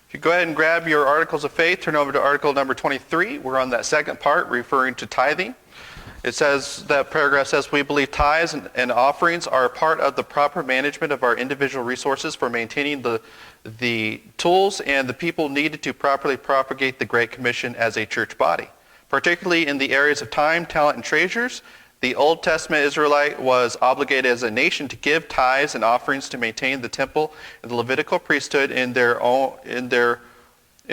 If you go ahead and grab your articles of faith, turn over to article number 23. We're on that second part referring to tithing. It says, that paragraph says, we believe tithes and offerings are a part of the proper management of our individual resources for maintaining the tools and the people needed to properly propagate the Great Commission as a church body. Particularly in the areas of time, talent, and treasures, the Old Testament Israelite was obligated as a nation to give tithes and offerings to maintain the temple and the Levitical priesthood in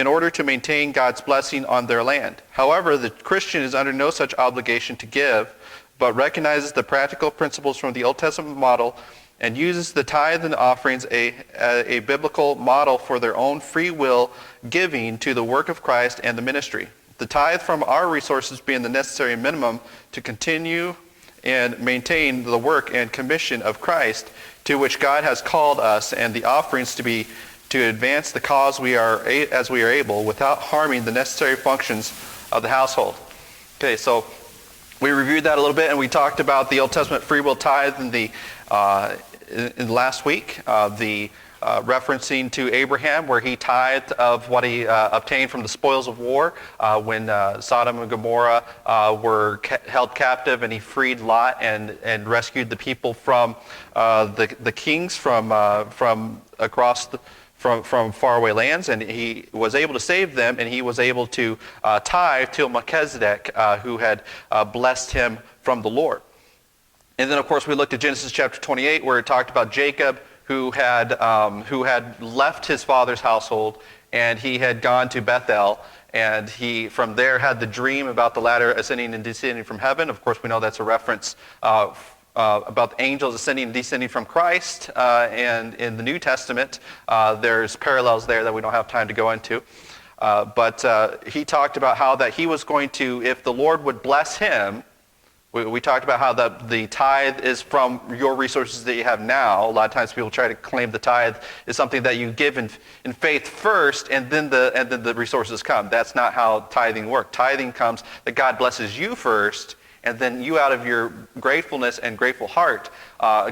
order to maintain God's blessing on their land. However, the Christian is under no such obligation to give, but recognizes the practical principles from the Old Testament model and uses the tithe and offerings a biblical model for their own free will giving to the work of Christ and the ministry. The tithe from our resources being the necessary minimum to continue and maintain the work and commission of Christ to which God has called us, and the offerings to advance the cause as we are able without harming the necessary functions of the household. Okay, so we reviewed that a little bit, and we talked about the Old Testament free will tithe in last week, referencing to Abraham, where he tithed of what he obtained from the spoils of war when Sodom and Gomorrah were held captive, and he freed Lot and rescued the people from the kings from faraway lands, and he was able to save them, and he was able to tithe to Melchizedek, who had blessed him from the Lord. And then, of course, we looked at Genesis chapter 28, where it talked about Jacob, who had left his father's household, and he had gone to Bethel, and he from there had the dream about the ladder ascending and descending from heaven. Of course, we know that's a reference about the angels ascending and descending from Christ, and in the New Testament, there's parallels there that we don't have time to go into. But he talked about how that he was going to, if the Lord would bless him. We talked about how the tithe is from your resources that you have now. A lot of times people try to claim the tithe is something that you give in faith first, and then the resources come. That's not how tithing works. Tithing comes that God blesses you first, and then you, out of your gratefulness and grateful heart,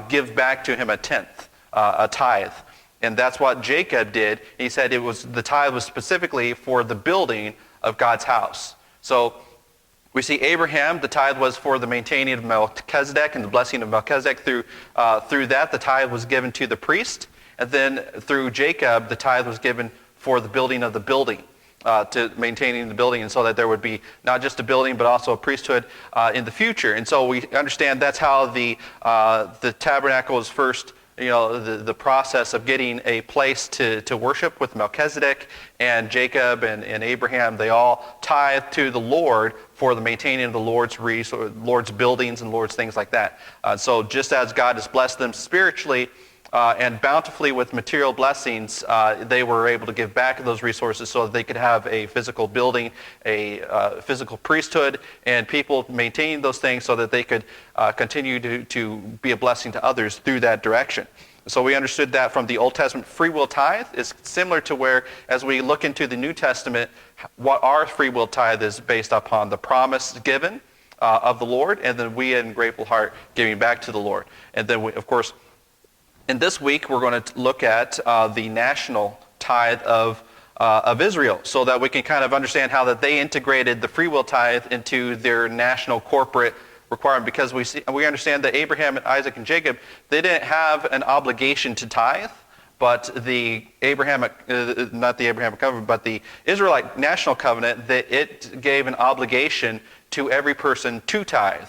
give back to him a tenth, a tithe. And that's what Jacob did. He said the tithe was specifically for the building of God's house. So we see Abraham, the tithe was for the maintaining of Melchizedek and the blessing of Melchizedek. Through that, the tithe was given to the priest. And then through Jacob, the tithe was given for the building of the building, to maintaining the building, and so that there would be not just a building, but also a priesthood in the future. And so we understand that's how the tabernacle was first, the process of getting a place to worship with Melchizedek, and Jacob and Abraham, they all tithed to the Lord for the maintaining of the Lord's buildings and Lord's things like that. So just as God has blessed them spiritually and bountifully with material blessings, they were able to give back those resources so that they could have a physical building, a physical priesthood, and people maintaining those things so that they could continue to be a blessing to others through that direction. So we understood that from the Old Testament free will tithe is similar to where, as we look into the New Testament, what our free will tithe is based upon the promise given of the Lord, and then we in grateful heart giving back to the Lord. And then, of course, in this week, we're going to look at the national tithe of Israel, so that we can kind of understand how that they integrated the free will tithe into their national corporate requirement, because we understand that Abraham and Isaac and Jacob, they didn't have an obligation to tithe, but the Abrahamic, not the Abrahamic covenant, but the Israelite national covenant, that it gave an obligation to every person to tithe.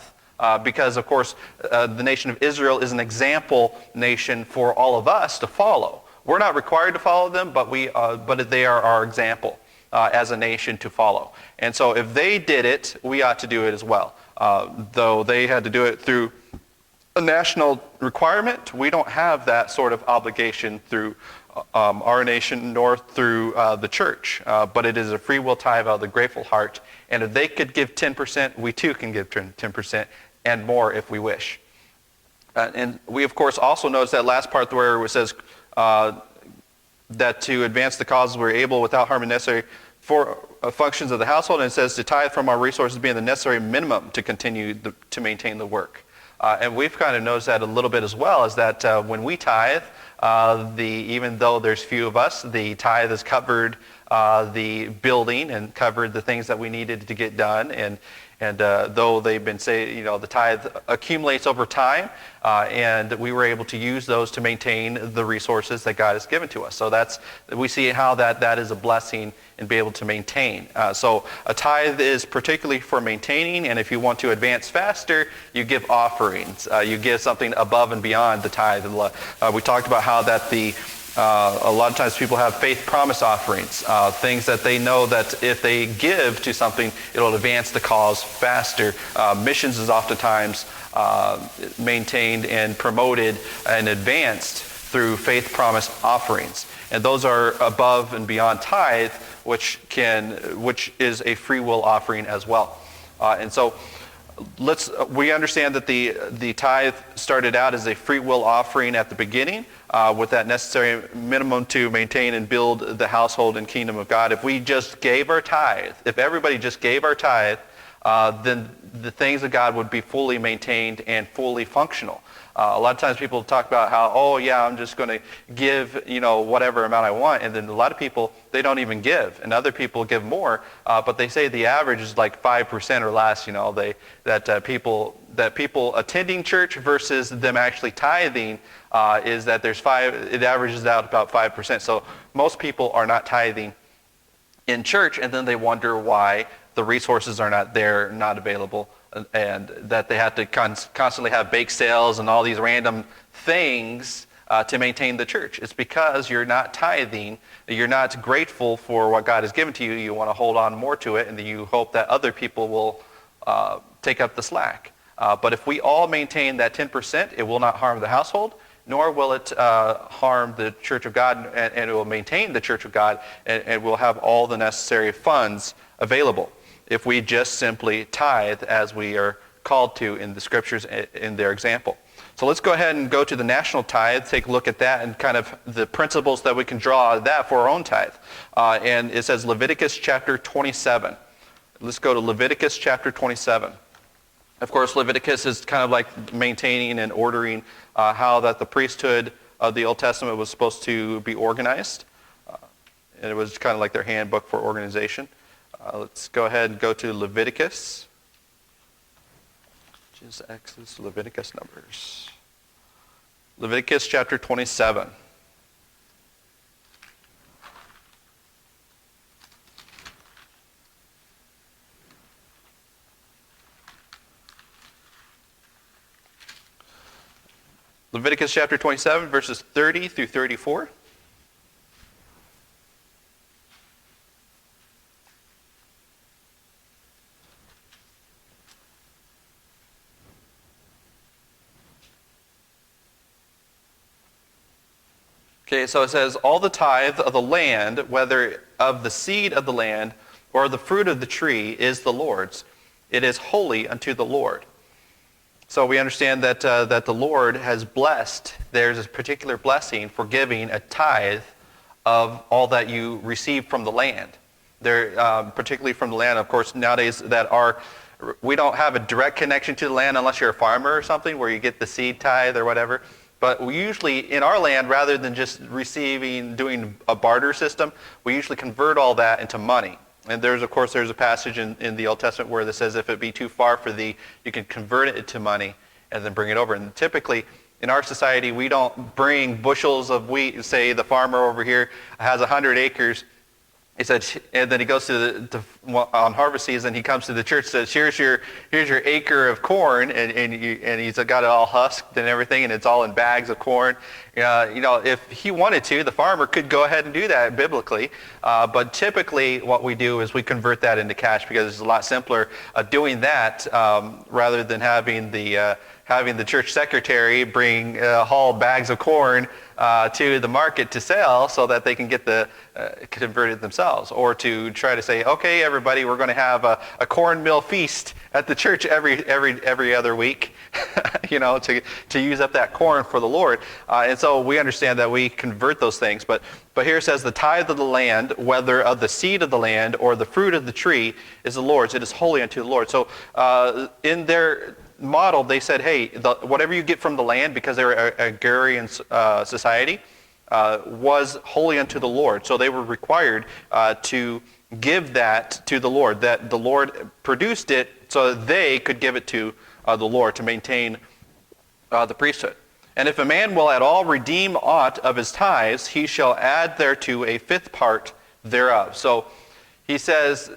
Because, of course, the nation of Israel is an example nation for all of us to follow. We're not required to follow them, but they are our example as a nation to follow. And so if they did it, we ought to do it as well. Though they had to do it through a national requirement, we don't have that sort of obligation through our nation nor through the church. But it is a free will tithe out of the grateful heart. And if they could give 10%, we too can give 10%. And more if we wish. And we, of course, also notice that last part where it says that to advance the causes we're able without harming necessary for functions of the household, and it says to tithe from our resources being the necessary minimum to continue to maintain the work. And we've kind of noticed that a little bit as well, is that when we tithe, even though there's few of us, the tithe has covered the building and covered the things that we needed to get done. And though they've been saying, the tithe accumulates over time, and we were able to use those to maintain the resources that God has given to us. So we see how that is a blessing and be able to maintain. So a tithe is particularly for maintaining, and if you want to advance faster, you give offerings. You give something above and beyond the tithe. We talked about how that a lot of times people have faith promise offerings, things that they know that if they give to something, it'll advance the cause faster. Missions is oftentimes maintained and promoted and advanced through faith promise offerings. And those are above and beyond tithe, which is a free will offering as well. And so we understand that the tithe started out as a free will offering at the beginning, with that necessary minimum to maintain and build the household and kingdom of God. If we just gave our tithe, if everybody just gave our tithe, then the things of God would be fully maintained and fully functional. A lot of times people talk about how, I'm just going to give, whatever amount I want. And then a lot of people, they don't even give. And other people give more. But they say the average is like 5% or less, that people attending church versus them actually tithing is that it averages out about 5%. So most people are not tithing in church, and then they wonder why the resources are not there, not available, and that they have to constantly have bake sales and all these random things to maintain the church. It's because you're not tithing, you're not grateful for what God has given to you, you want to hold on more to it, and then you hope that other people will take up the slack. But if we all maintain that 10%, it will not harm the household, nor will it harm the church of God, and it will maintain the church of God, and we'll have all the necessary funds available if we just simply tithe as we are called to in the scriptures in their example. So let's go ahead and go to the national tithe, take a look at that and kind of the principles that we can draw out of that for our own tithe. And it says Leviticus chapter 27. Let's go to Leviticus chapter 27. Of course, Leviticus is kind of like maintaining and ordering how that the priesthood of the Old Testament was supposed to be organized. And it was kind of like their handbook for organization. Let's go ahead and go to Leviticus. Just Exodus, Leviticus, Numbers. Leviticus chapter 27. Leviticus chapter 27, verses 30 through 34. Okay, so it says, all the tithe of the land, whether of the seed of the land or the fruit of the tree, is the Lord's. It is holy unto the Lord. So we understand that the Lord has blessed. There's a particular blessing for giving a tithe of all that you receive from the land. Particularly from the land, of course, nowadays we don't have a direct connection to the land unless you're a farmer or something where you get the seed tithe or whatever. But we usually, in our land, rather than just doing a barter system, we usually convert all that into money. And there's a passage in the Old Testament where it says, if it be too far for thee, you can convert it to money and then bring it over. And typically, in our society, we don't bring bushels of wheat. Say the farmer over here has 100 acres. He said, and then he goes on harvest season. He comes to the church, says, "Here's your acre of corn," and he's got it all husked and everything, and it's all in bags of corn. If he wanted to, the farmer could go ahead and do that biblically. But typically, what we do is we convert that into cash because it's a lot simpler doing that rather than having the church secretary haul bags of corn to the market to sell so that they can get converted themselves, or to try to say, okay, everybody, we're going to have a corn meal feast at the church every other week, to use up that corn for the Lord. And so we understand that we convert those things. But here it says, the tithe of the land, whether of the seed of the land or the fruit of the tree, is the Lord's. It is holy unto the Lord. So in their model, they said, hey, whatever you get from the land, because they were an agrarian society, was holy unto the Lord. So they were required to give that to the Lord, that the Lord produced it so that they could give it to the Lord to maintain the priesthood. And if a man will at all redeem aught of his tithes, he shall add thereto a fifth part thereof. So he says,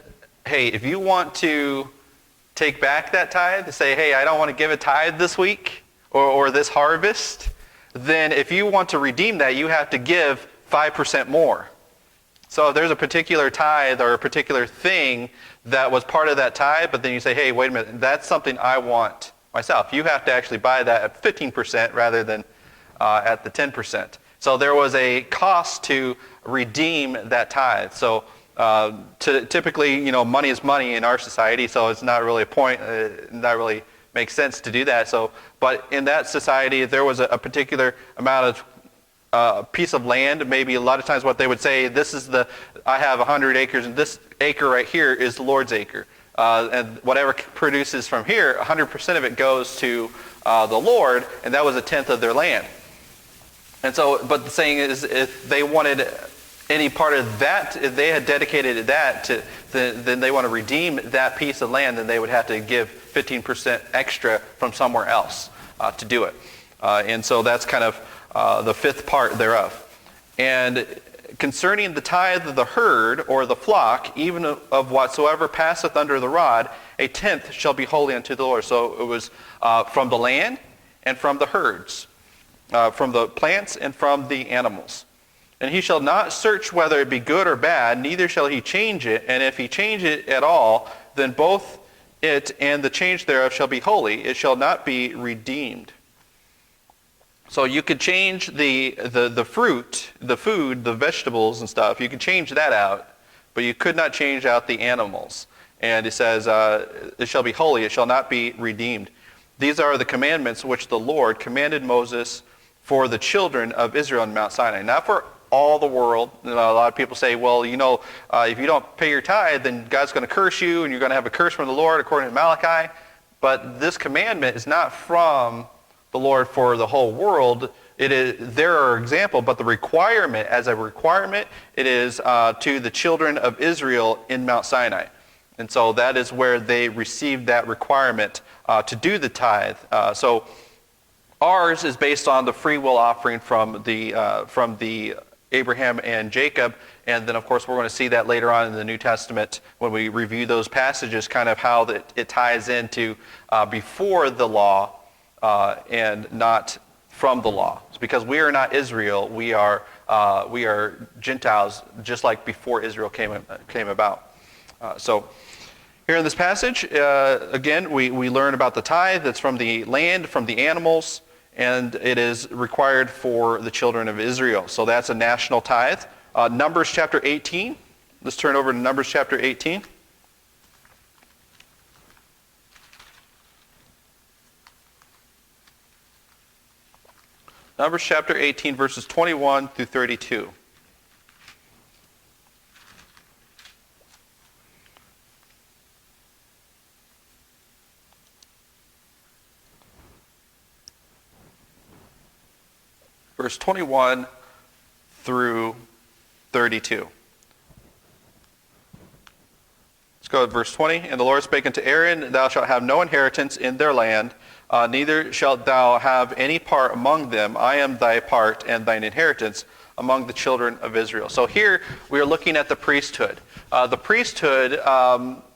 hey, if you want to take back that tithe, say, hey, I don't want to give a tithe this week or this harvest, then if you want to redeem that, you have to give 5% more. So if there's a particular tithe or a particular thing that was part of that tithe, but then you say, hey, wait a minute, that's something I want myself. You have to actually buy that at 15% rather than at the 10%. So there was a cost to redeem that tithe. So typically, money is money in our society, so it's not really a point, not really makes sense to do that. So, but in that society, there was a particular amount of piece of land. Maybe a lot of times what they would say, I have 100 acres, and this acre right here is the Lord's acre. And whatever produces from here, 100% of it goes to the Lord, and that was a tenth of their land. And so, but the saying is, if they wanted any part of that, if they had dedicated that to, then they want to redeem that piece of land, then they would have to give 15% extra from somewhere else to do it. And so that's kind of the fifth part thereof. And concerning the tithe of the herd or the flock, even of whatsoever passeth under the rod, a tenth shall be holy unto the Lord. So it was from the land and from the herds, from the plants and from the animals. And he shall not search whether it be good or bad, neither shall he change it. And if he change it at all, then both it and the change thereof shall be holy. It shall not be redeemed. So you could change the fruit, the food, the vegetables and stuff. You could change that out, but you could not change out the animals. And it says, it shall be holy, it shall not be redeemed. These are the commandments which the Lord commanded Moses for the children of Israel in Mount Sinai. Not for all the world. A lot of people say, well, if you don't pay your tithe, then God's going to curse you, and you're going to have a curse from the Lord, according to Malachi. But this commandment is not from the Lord for the whole world. It is their example, but the requirement, as a requirement, it is to the children of Israel in Mount Sinai. And so that is where they received that requirement to do the tithe. So ours is based on the free will offering from the Abraham and Jacob. And then, of course, we're going to see that later on in the New Testament when we review those passages, kind of how it ties into before the law and not from the law. It's because we are not Israel. We are Gentiles, just like before Israel came about. So here in this passage, again, we learn about the tithe that's from the land, from the animals, and it is required for the children of Israel. So that's a national tithe. Numbers chapter 18. Let's turn over to Numbers chapter 18. Numbers chapter 18, verses 21 through 32. Verse 21 through 32. Let's go to verse 20. And the Lord spake unto Aaron, thou shalt have no inheritance in their land, neither shalt thou have any part among them. I am thy part and thine inheritance among the children of Israel. So here we are looking at the priesthood. The priesthood,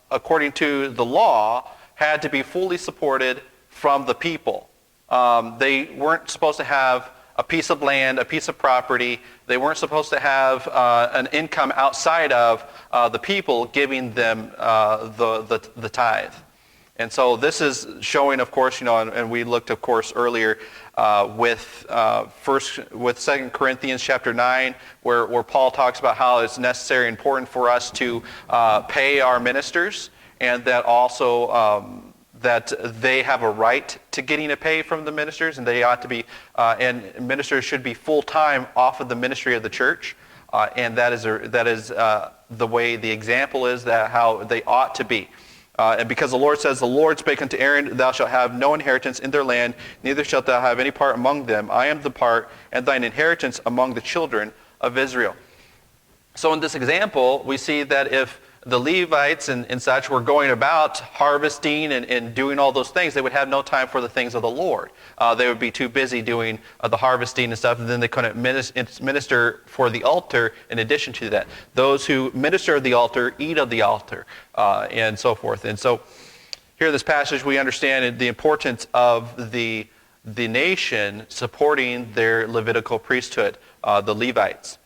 according to the law, had to be fully supported from the people. They weren't supposed to have a piece of land, a piece of property. They weren't supposed to have an income outside of the people giving them the tithe. And so this is showing, of course, and we looked, of course, earlier with 2 Corinthians chapter 9, where Paul talks about how it's necessary and important for us to pay our ministers, and that also that they have a right to getting a pay from the ministers, and they ought to be, and ministers should be full-time off of the ministry of the church, and that is the way the example is, that how they ought to be. And because the Lord says, the Lord spake unto Aaron, thou shalt have no inheritance in their land, neither shalt thou have any part among them. I am the part and thine inheritance among the children of Israel. So in this example, we see that if the Levites and such were going about harvesting and doing all those things, they would have no time for the things of the Lord. They would be too busy doing the harvesting and stuff, and then they couldn't minister for the altar in addition to that. Those who minister of the altar eat of the altar, and so forth. And so here in this passage, we understand the importance of the nation supporting their Levitical priesthood, the Levites.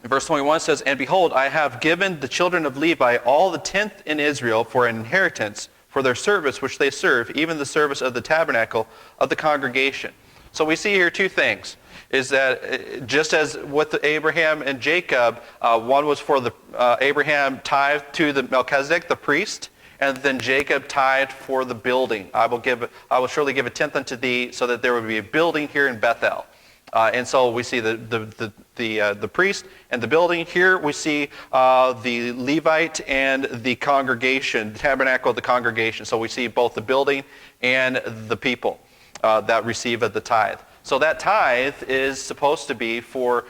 Verse 21 says, And behold, I have given the children of Levi all the tenth in Israel for an inheritance for their service which they serve, even the service of the tabernacle of the congregation. So we see here two things, is that just as with Abraham and Jacob, one was for the Abraham tithed to the Melchizedek, the priest, and then Jacob tithed for the building. I will surely give a tenth unto thee, so that there would be a building here in Bethel. And so we see the priest and the building. Here we see the Levite and the congregation, the tabernacle of the congregation. So we see both the building and the people that receive of the tithe. So that tithe is supposed to be for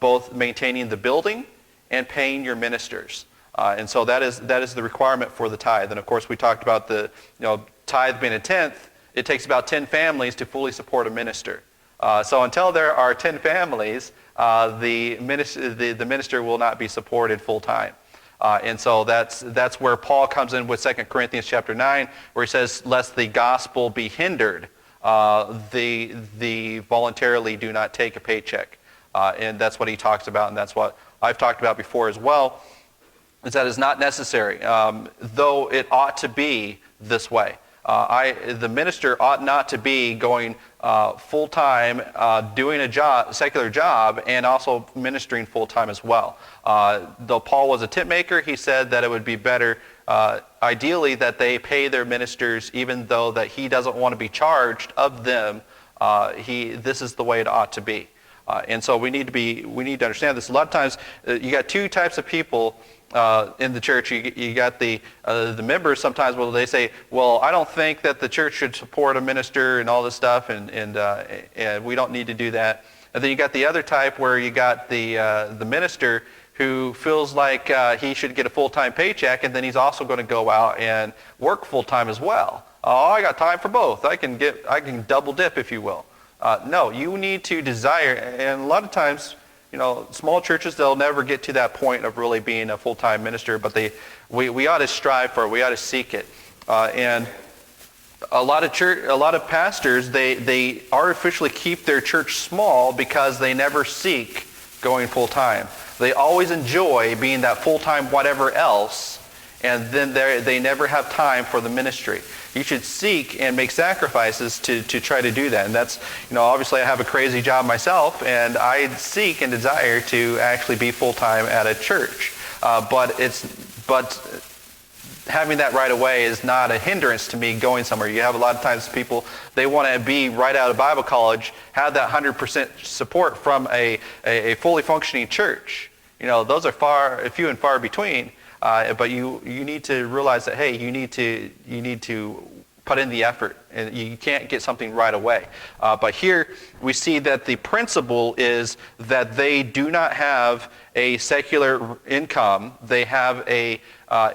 both maintaining the building and paying your ministers. And so that is the requirement for the tithe. And of course we talked about the tithe being a tenth. It takes about 10 families to fully support a minister. So until there are 10 families, the minister will not be supported full time. And so that's where Paul comes in with 2 Corinthians chapter 9, where he says, lest the gospel be hindered, they voluntarily do not take a paycheck. And that's what he talks about, and that's what I've talked about before as well, is that is not necessary, though it ought to be this way. The minister ought not to be going full-time, doing a secular job, and also ministering full-time as well. Though Paul was a tent maker, he said that it would be better, ideally, that they pay their ministers, even though that he doesn't want to be charged of them. This is the way it ought to be. And so we need to understand this. A lot of times, you got two types of people in the church. You got the members sometimes. Well, they say, well, I don't think that the church should support a minister and all this stuff, and we don't need to do that. And then you got the other type where you got the minister who feels like he should get a full-time paycheck, and then he's also going to go out and work full-time as well. Oh, I got time for both. I can double dip, if you will. No, you need to desire, and a lot of times, small churches, they'll never get to that point of really being a full-time minister, but we ought to strive for it. We ought to seek it. And a lot of pastors, they artificially keep their church small because they never seek going full-time. They always enjoy being that full-time whatever else, and then they never have time for the ministry. You should seek and make sacrifices to try to do that. And that's, obviously I have a crazy job myself, and I seek and desire to actually be full-time at a church. But having that right away is not a hindrance to me going somewhere. You have a lot of times people, they want to be right out of Bible college, have that 100% support from a fully functioning church. Those are few and far between. But you need to realize that, hey, you need to put in the effort, and you can't get something right away. But here we see that the principle is that they do not have a secular income. They have a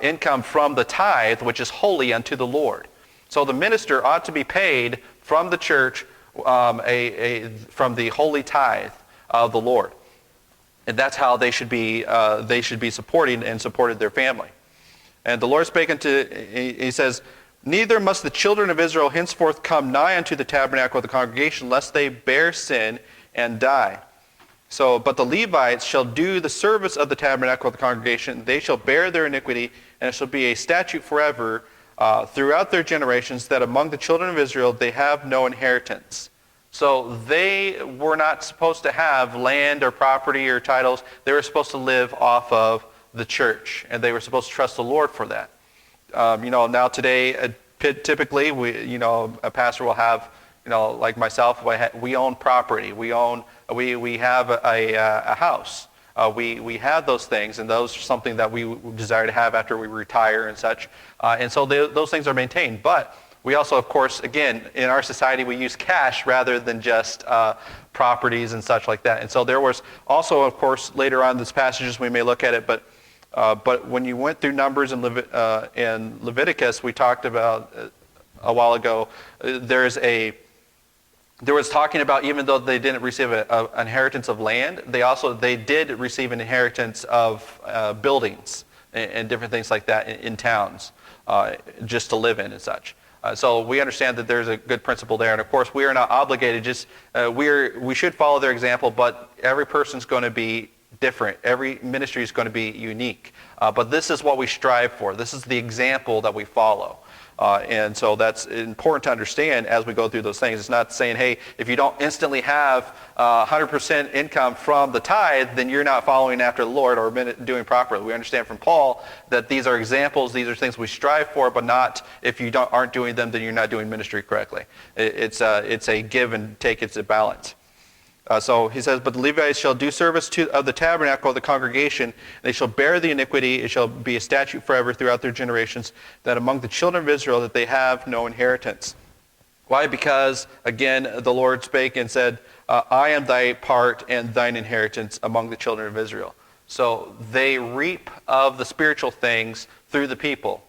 income from the tithe, which is holy unto the Lord. So the minister ought to be paid from the church from the holy tithe of the Lord. And that's how they should be supporting and supported their family. And the Lord spake he says, Neither must the children of Israel henceforth come nigh unto the tabernacle of the congregation, lest they bear sin and die. But the Levites shall do the service of the tabernacle of the congregation. They shall bear their iniquity, and it shall be a statute forever throughout their generations, that among the children of Israel they have no inheritance. So they were not supposed to have land or property or titles. They were supposed to live off of the church, and they were supposed to trust the Lord for that. Now today, typically, a pastor will have, like myself, we own property. We have a house. we have those things, and those are something that we desire to have after we retire and such. And so those things are maintained. But we also, of course, again, in our society, we use cash rather than just properties and such like that. And so there was also, of course, later on in this passages we may look at it, but when you went through Numbers and Leviticus, we talked about a while ago, there was talking about, even though they didn't receive an inheritance of land, they did receive an inheritance of buildings and different things like that in towns, just to live in and such. So we understand that there's a good principle there, and of course we are not obligated. We should follow their example, but every person's going to be different. Every ministry is going to be unique. But this is what we strive for. This is the example that we follow. And so that's important to understand as we go through those things. It's not saying, hey, if you don't instantly have 100% income from the tithe, then you're not following after the Lord or doing properly. We understand from Paul that these are examples, these are things we strive for, but not if you aren't doing them, then you're not doing ministry correctly. It's a give and take, it's a balance. So he says, but the Levites shall do service of the tabernacle of the congregation. They shall bear the iniquity. It shall be a statute forever throughout their generations, that among the children of Israel that they have no inheritance. Why? Because, again, the Lord spake and said, I am thy part and thine inheritance among the children of Israel. So they reap of the spiritual things through the people.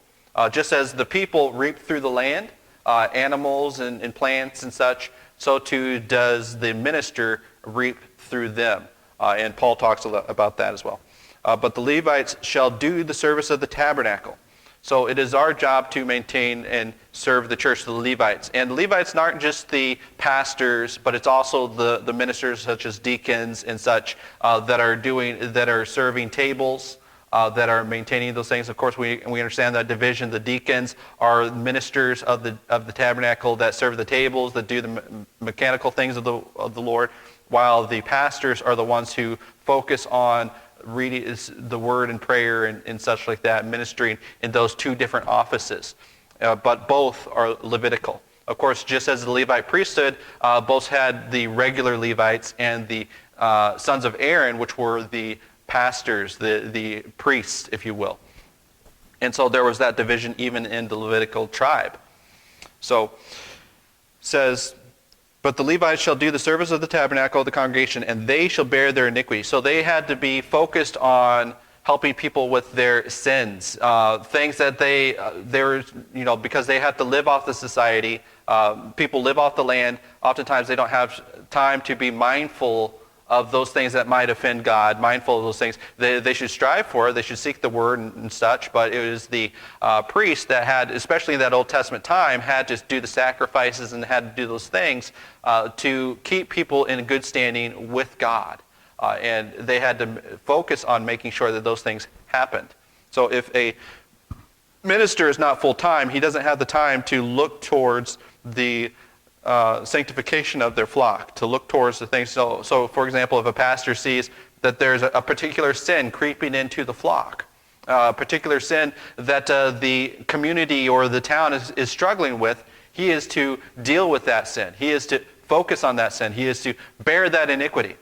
Just as the people reap through the land, animals and plants and such, so too does the minister reap through them. And Paul talks a lot about that as well. But the Levites shall do the service of the tabernacle. So it is our job to maintain and serve the church, the Levites. And the Levites aren't just the pastors, but it's also the ministers such as deacons and such that are serving tables, that are maintaining those things. Of course, we understand that division. The deacons are ministers of the tabernacle that serve the tables, that do the mechanical things of the Lord, while the pastors are the ones who focus on reading the word and prayer and such like that, ministering in those two different offices. But both are Levitical. Of course, just as the Levite priesthood, both had the regular Levites and the sons of Aaron, which were the pastors, the priests, if you will. And so there was that division even in the Levitical tribe. So it says, but the Levites shall do the service of the tabernacle of the congregation, and they shall bear their iniquity. So they had to be focused on helping people with their sins, things that because they have to live off the society. People live off the land. Oftentimes they don't have time to be mindful of those things that might offend God, mindful of those things. They should strive for it. They should seek the word and such, but it was the priest that had, especially in that Old Testament time, had to do the sacrifices and had to do those things to keep people in good standing with God. And they had to focus on making sure that those things happened. So if a minister is not full-time, he doesn't have the time to look towards the sanctification of their flock, to look towards the things. So for example, if a pastor sees that there's a particular sin creeping into the flock, a particular sin that the community or the town is struggling with, he is to deal with that sin. He is to focus on that sin. He is to bear that iniquity.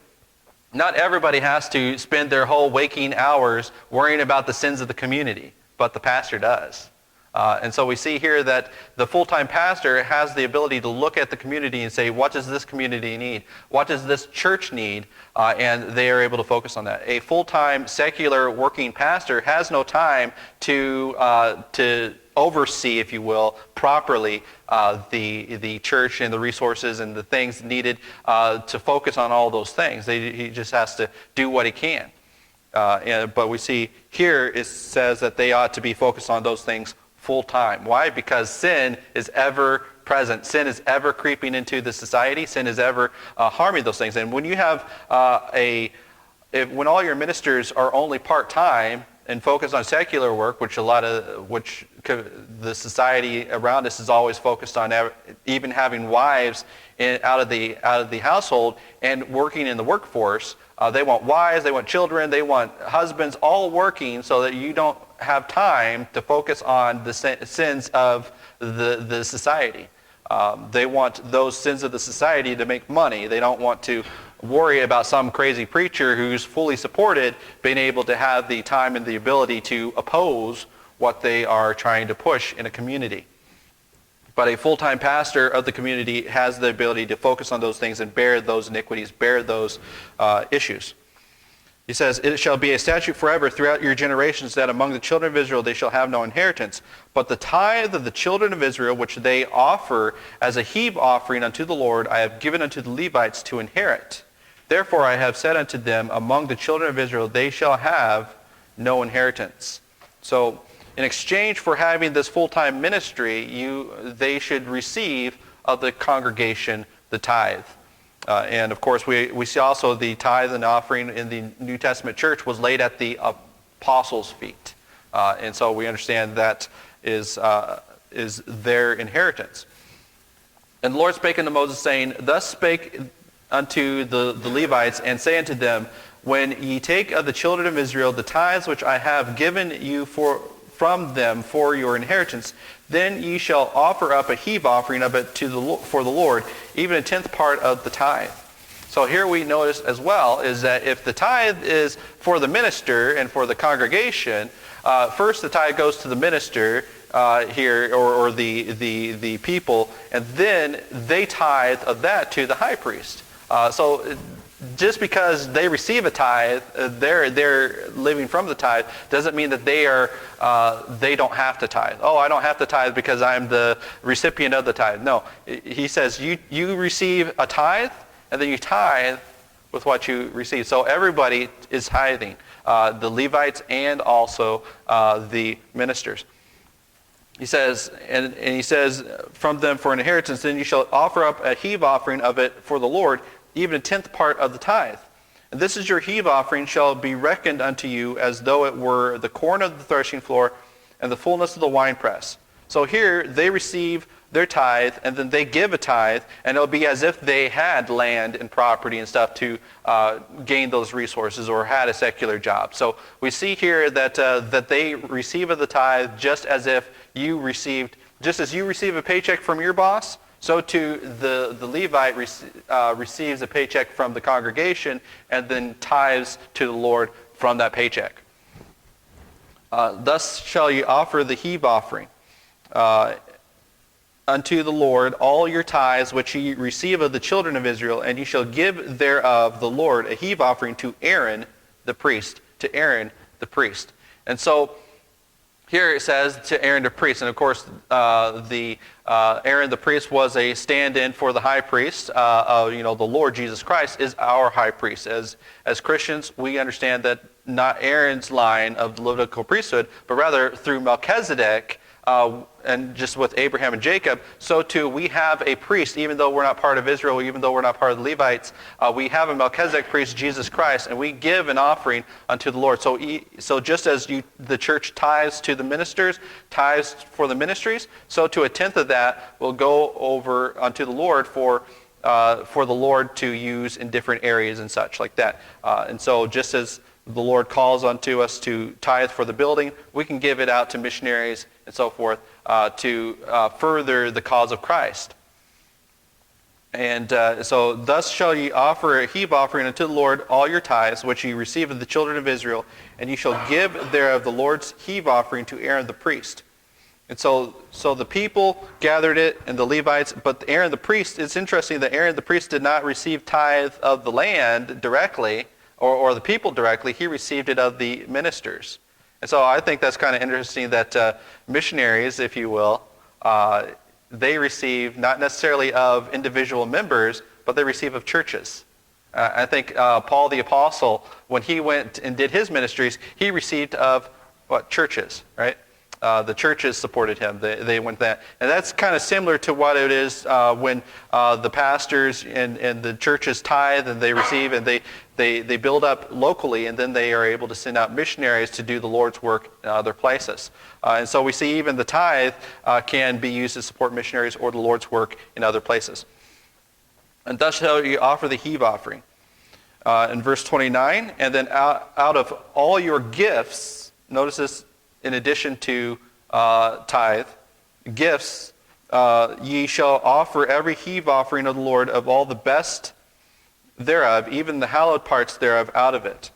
Not everybody has to spend their whole waking hours worrying about the sins of the community, but the pastor does. And so we see here that the full-time pastor has the ability to look at the community and say, what does this community need? What does this church need? And they are able to focus on that. A full-time secular working pastor has no time to oversee, if you will, properly the church and the resources and the things needed to focus on all those things. He just has to do what he can. But we see here it says that they ought to be focused on those things full time. Why? Because sin is ever present. Sin is ever creeping into the society. Sin is ever harming those things. And when you have when all your ministers are only part time and focus on secular work, which the society around us is always focused on, even having wives out of the household and working in the workforce. They want wives, they want children, they want husbands, all working so that you don't have time to focus on the sins of the society. They want those sins of the society to make money. They don't want to worry about some crazy preacher who's fully supported being able to have the time and the ability to oppose what they are trying to push in a community. But a full-time pastor of the community has the ability to focus on those things and bear those iniquities, bear those issues. He says, "It shall be a statute forever throughout your generations that among the children of Israel they shall have no inheritance. But the tithe of the children of Israel, which they offer as a heave offering unto the Lord, I have given unto the Levites to inherit. Therefore I have said unto them, among the children of Israel they shall have no inheritance." So in exchange for having this full-time ministry, they should receive of the congregation the tithe. And of course, we see also the tithe and offering in the New Testament church was laid at the apostles' feet. And so we understand that is their inheritance. And the Lord spake unto Moses, saying, "Thus spake unto the Levites, and say unto them, when ye take of the children of Israel the tithes which I have given you from them for your inheritance, then ye shall offer up a heave offering of it for the Lord, even a tenth part of the tithe." So here we notice as well is that if the tithe is for the minister and for the congregation, first the tithe goes to the minister here or the people, and then they tithe of that to the high priest. So just because they receive a tithe, they're living from the tithe, doesn't mean that they don't have to tithe. Oh, I don't have to tithe because I'm the recipient of the tithe. No, he says you receive a tithe, and then you tithe with what you receive. So everybody is tithing, the Levites and also the ministers. He says, and he says, from them for an inheritance, then you shall offer up a heave offering of it for the Lord, even a tenth part of the tithe. And this is your heave offering shall be reckoned unto you as though it were the corn of the threshing floor and the fullness of the winepress. So here they receive their tithe, and then they give a tithe, and it'll be as if they had land and property and stuff to gain those resources or had a secular job. So we see here that they receive of the tithe just as if you received, just as you receive a paycheck from your boss, so too the Levite receives a paycheck from the congregation and then tithes to the Lord from that paycheck. Thus shall you offer the heave offering unto the Lord all your tithes which ye receive of the children of Israel, and ye shall give thereof the Lord a heave offering to Aaron the priest, to Aaron the priest. And so here it says to Aaron the priest, and of course Aaron the priest was a stand-in for the high priest. The Lord Jesus Christ is our high priest. As Christians, we understand that not Aaron's line of the Levitical priesthood, but rather through Melchizedek, and just with Abraham and Jacob, so too we have a priest, even though we're not part of Israel, even though we're not part of the Levites, we have a Melchizedek priest, Jesus Christ, and we give an offering unto the Lord. So just as the church tithes to the ministers, tithes for the ministries, so to a tenth of that will go over unto the Lord for the Lord to use in different areas and such like that. And so just as the Lord calls unto us to tithe for the building, we can give it out to missionaries and so forth to further the cause of Christ. And so thus shall ye offer a heave offering unto the Lord all your tithes, which ye receive of the children of Israel, and ye shall give thereof the Lord's heave offering to Aaron the priest. And so the people gathered it, and the Levites, but Aaron the priest, it's interesting that Aaron the priest did not receive tithe of the land directly, or the people directly. He received it of the ministers. And so I think that's kind of interesting that missionaries, if you will, they receive not necessarily of individual members, but they receive of churches. I think Paul the Apostle, when he went and did his ministries, he received of churches, right? The churches supported him. They went that. And that's kind of similar to what it is when the pastors and the churches tithe and they receive and they build up locally, and then they are able to send out missionaries to do the Lord's work in other places. And so we see even the tithe can be used to support missionaries or the Lord's work in other places. And thus shall you offer the heave offering. In verse 29, and then out of all your gifts, notice this, in addition to tithe, gifts, ye shall offer every heave offering of the Lord of all the best thereof, even the hallowed parts thereof out of it.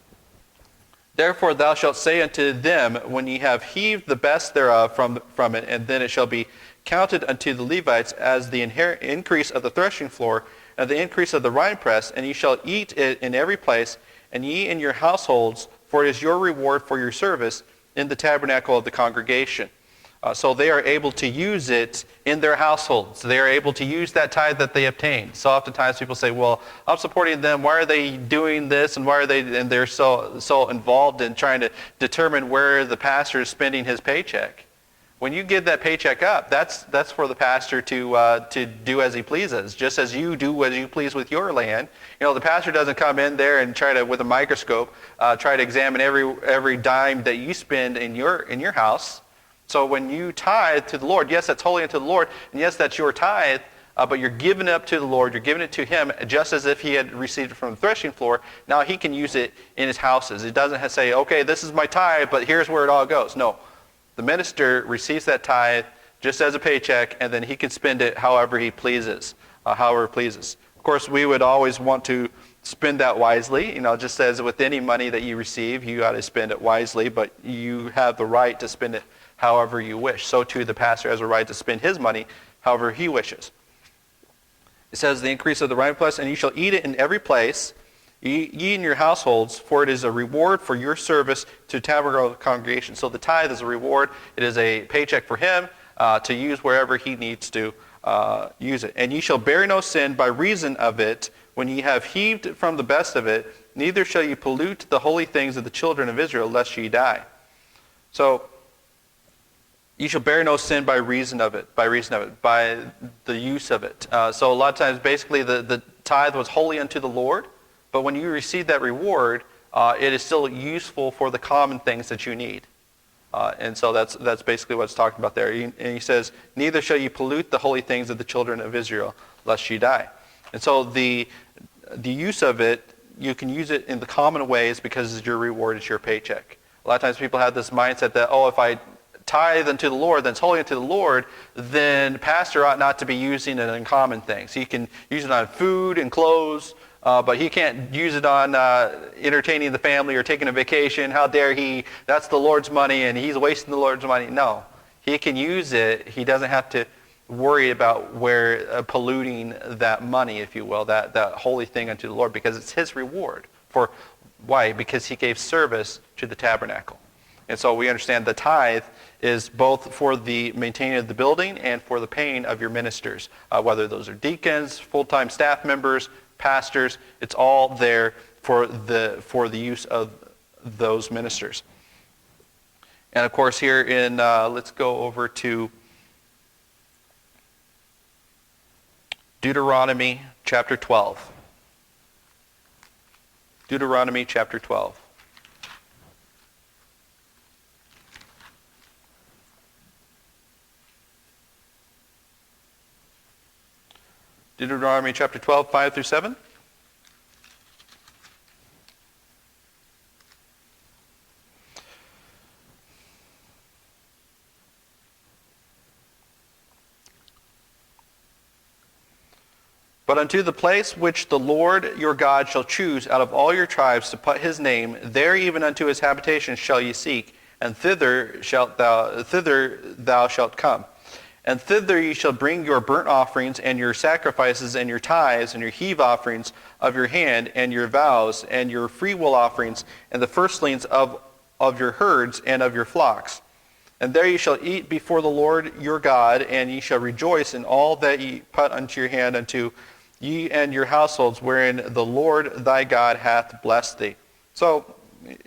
Therefore thou shalt say unto them, when ye have heaved the best thereof from it, and then it shall be counted unto the Levites as the increase of the threshing floor, and the increase of the winepress, and ye shall eat it in every place, and ye in your households, for it is your reward for your service in the tabernacle of the congregation. So they are able to use it in their households. They are able to use that tithe that they obtain. So oftentimes people say, well, I'm supporting them. Why are they doing this? And why are they, and they're so involved in trying to determine where the pastor is spending his paycheck. When you give that paycheck up, that's for the pastor to do as he pleases, just as you do as you please with your land. You know, the pastor doesn't come in there and try to, with a microscope, try to examine every dime that you spend in your house. So when you tithe to the Lord, yes, that's holy unto the Lord, and yes, that's your tithe, but you're giving it up to the Lord, you're giving it to Him just as if He had received it from the threshing floor. Now He can use it in His houses. It doesn't have to say, okay, this is my tithe, but here's where it all goes. No, the minister receives that tithe just as a paycheck, and then he can spend it however he pleases, however it pleases. Of course, we would always want to spend that wisely. You know, just as with any money that you receive, you got to spend it wisely, but you have the right to spend it however you wish. So too the pastor has a right to spend his money however he wishes. It says, the increase of the winepress, and you shall eat it in every place, ye in your households, for it is a reward for your service to the tabernacle of the congregation. So the tithe is a reward. It is a paycheck for him to use wherever he needs to use it. And ye shall bear no sin by reason of it, when ye have heaved from the best of it, neither shall ye pollute the holy things of the children of Israel, lest ye die. So, you shall bear no sin by reason of it, by the use of it. So a lot of times, basically, the tithe was holy unto the Lord, but when you receive that reward, it is still useful for the common things that you need. And so that's basically what it's talking about there. And he says, neither shall you pollute the holy things of the children of Israel, lest ye die. And so the use of it, you can use it in the common ways because it's your reward, it's your paycheck. A lot of times people have this mindset that, if I tithe unto the Lord, then it's holy unto the Lord, then pastor ought not to be using it in common things. He can use it on food and clothes, but he can't use it on entertaining the family or taking a vacation. How dare he? That's the Lord's money, and he's wasting the Lord's money. No, he can use it. He doesn't have to worry about polluting that money, if you will, that holy thing unto the Lord, because it's his reward. Why? Because he gave service to the tabernacle. And so we understand the tithe is both for the maintaining of the building and for the paying of your ministers, whether those are deacons, full-time staff members, pastors. It's all there for the use of those ministers. And of course here in, let's go over to Deuteronomy chapter 12. Deuteronomy chapter 12. Deuteronomy chapter 12, 5 through 7. But unto the place which the Lord your God shall choose out of all your tribes to put his name, there even unto his habitation shall ye seek, and thither thou shalt come. And thither ye shall bring your burnt offerings, and your sacrifices, and your tithes, and your heave offerings of your hand, and your vows, and your freewill offerings, and the firstlings of your herds and of your flocks. And there ye shall eat before the Lord your God, and ye shall rejoice in all that ye put unto your hand unto ye and your households, wherein the Lord thy God hath blessed thee. So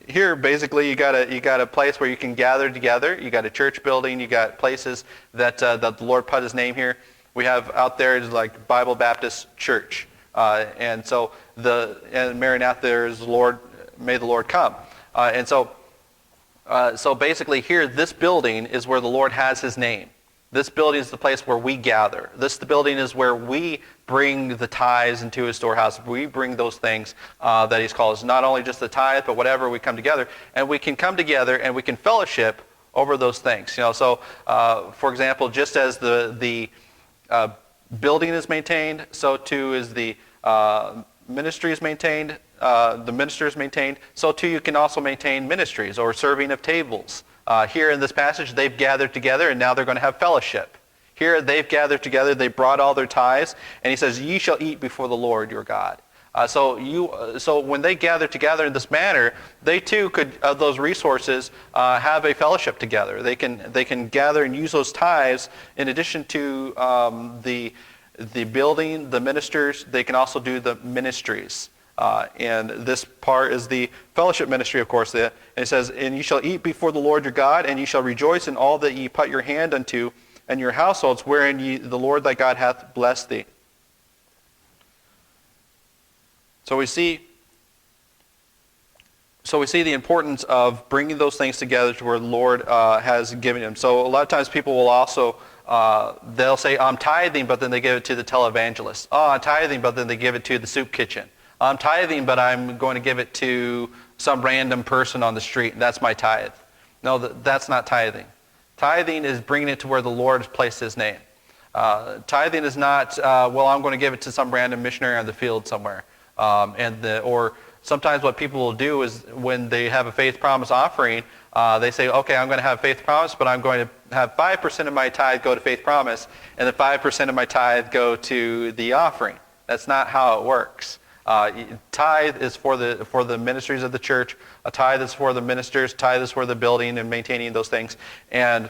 here, basically, you got a place where you can gather together. You got a church building. You got places that the Lord put his name here. We have out there is like Bible Baptist Church, and so and Maranatha there is Lord, may the Lord come, and so basically here, this building is where the Lord has his name. This building is the place where we gather. This building is where we bring the tithes into his storehouse. We bring those things that he's called us. Not only just the tithe, but whatever, we come together. And we can come together and we can fellowship over those things. You know, so for example, just as the building is maintained, so too is the ministry is maintained, the minister is maintained, so too you can also maintain ministries or serving of tables. Here in this passage, they've gathered together and now they're going to have fellowship. Here they've gathered together, they brought all their tithes, and he says, ye shall eat before the Lord your God. So when they gather together in this manner, they too could, of those resources, have a fellowship together. They can gather and use those tithes in addition to the building, the ministers. They can also do the ministries. And this part is the fellowship ministry, of course. And it says, and ye shall eat before the Lord your God, and ye shall rejoice in all that ye put your hand unto, and your households, wherein the Lord thy God hath blessed thee. So we see the importance of bringing those things together to where the Lord has given them. So a lot of times people will also, they'll say, I'm tithing, but then they give it to the televangelist. Oh, I'm tithing, but then they give it to the soup kitchen. I'm tithing, but I'm going to give it to some random person on the street, and that's my tithe. No, that's not tithing. Tithing is bringing it to where the Lord has placed his name. Tithing is not, well, I'm going to give it to some random missionary on the field somewhere. Or sometimes what people will do is when they have a faith promise offering, they say, okay, I'm going to have faith promise, but I'm going to have 5% of my tithe go to faith promise, and then 5% of my tithe go to the offering. That's not how it works. Tithe is for the ministries of the church. A tithe is for the ministers. Tithe is for the building and maintaining those things. And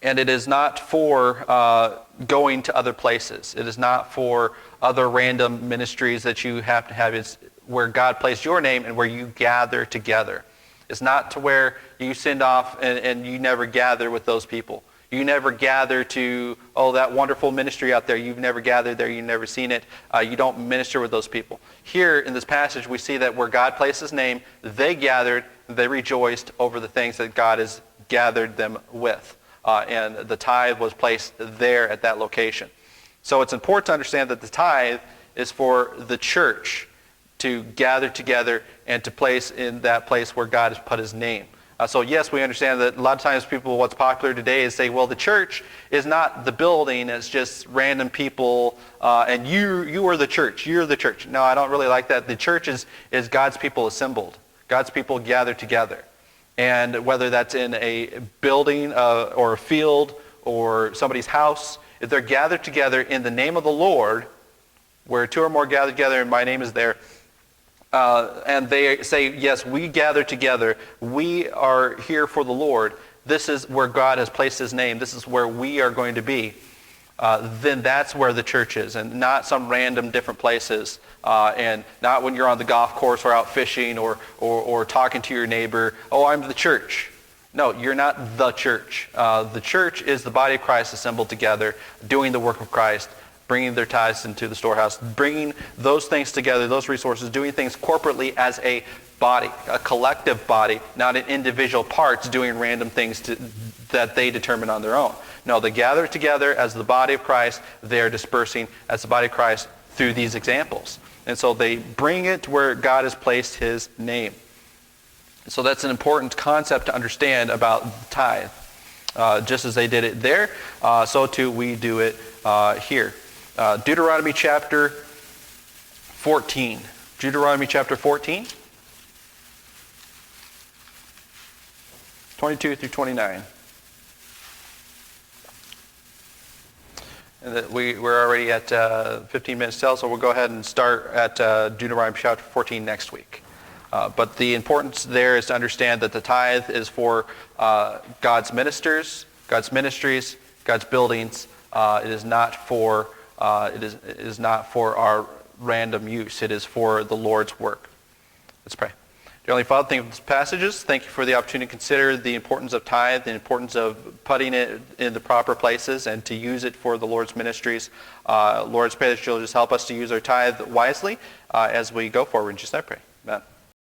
it is not for going to other places. It is not for other random ministries that you have to have. It's where God placed your name and where you gather together. It's not to where you send off and you never gather with those people. You never gather to, that wonderful ministry out there. You've never gathered there. You've never seen it. You don't minister with those people. Here in this passage, we see that where God placed his name, they gathered, they rejoiced over the things that God has gathered them with. And the tithe was placed there at that location. So it's important to understand that the tithe is for the church to gather together and to place in that place where God has put his name. So yes, we understand that a lot of times people, what's popular today is say, well, the church is not the building, it's just random people, and you are the church, you're the church. No, I don't really like that. The church is God's people assembled. God's people gathered together. And whether that's in a building or a field or somebody's house, if they're gathered together in the name of the Lord, where two or more gather together and my name is there, and they say, yes, we gather together, we are here for the Lord, this is where God has placed his name, this is where we are going to be, then that's where the church is, and not some random different places, and not when you're on the golf course or out fishing or talking to your neighbor, oh, I'm the church. No, you're not the church. The church is the body of Christ assembled together, doing the work of Christ, bringing their tithes into the storehouse, bringing those things together, those resources, doing things corporately as a body, a collective body, not in individual parts doing random things that they determine on their own. No, they gather together as the body of Christ. They are dispersing as the body of Christ through these examples. And so they bring it to where God has placed his name. So that's an important concept to understand about the tithe. Just as they did it there, so too we do it here. Deuteronomy chapter 14. Deuteronomy chapter 14, 22 through 29. And we're already at 15 minutes till, so we'll go ahead and start at Deuteronomy chapter 14 next week. But the importance there is to understand that the tithe is for God's ministers, God's ministries, God's buildings. It is not for our random use. It is for the Lord's work. Let's pray. Dear Heavenly Father, thank you for these passages. Thank you for the opportunity to consider the importance of tithe, the importance of putting it in the proper places and to use it for the Lord's ministries. Lord, I pray that you'll just help us to use our tithe wisely as we go forward. In Jesus' name I pray. Amen.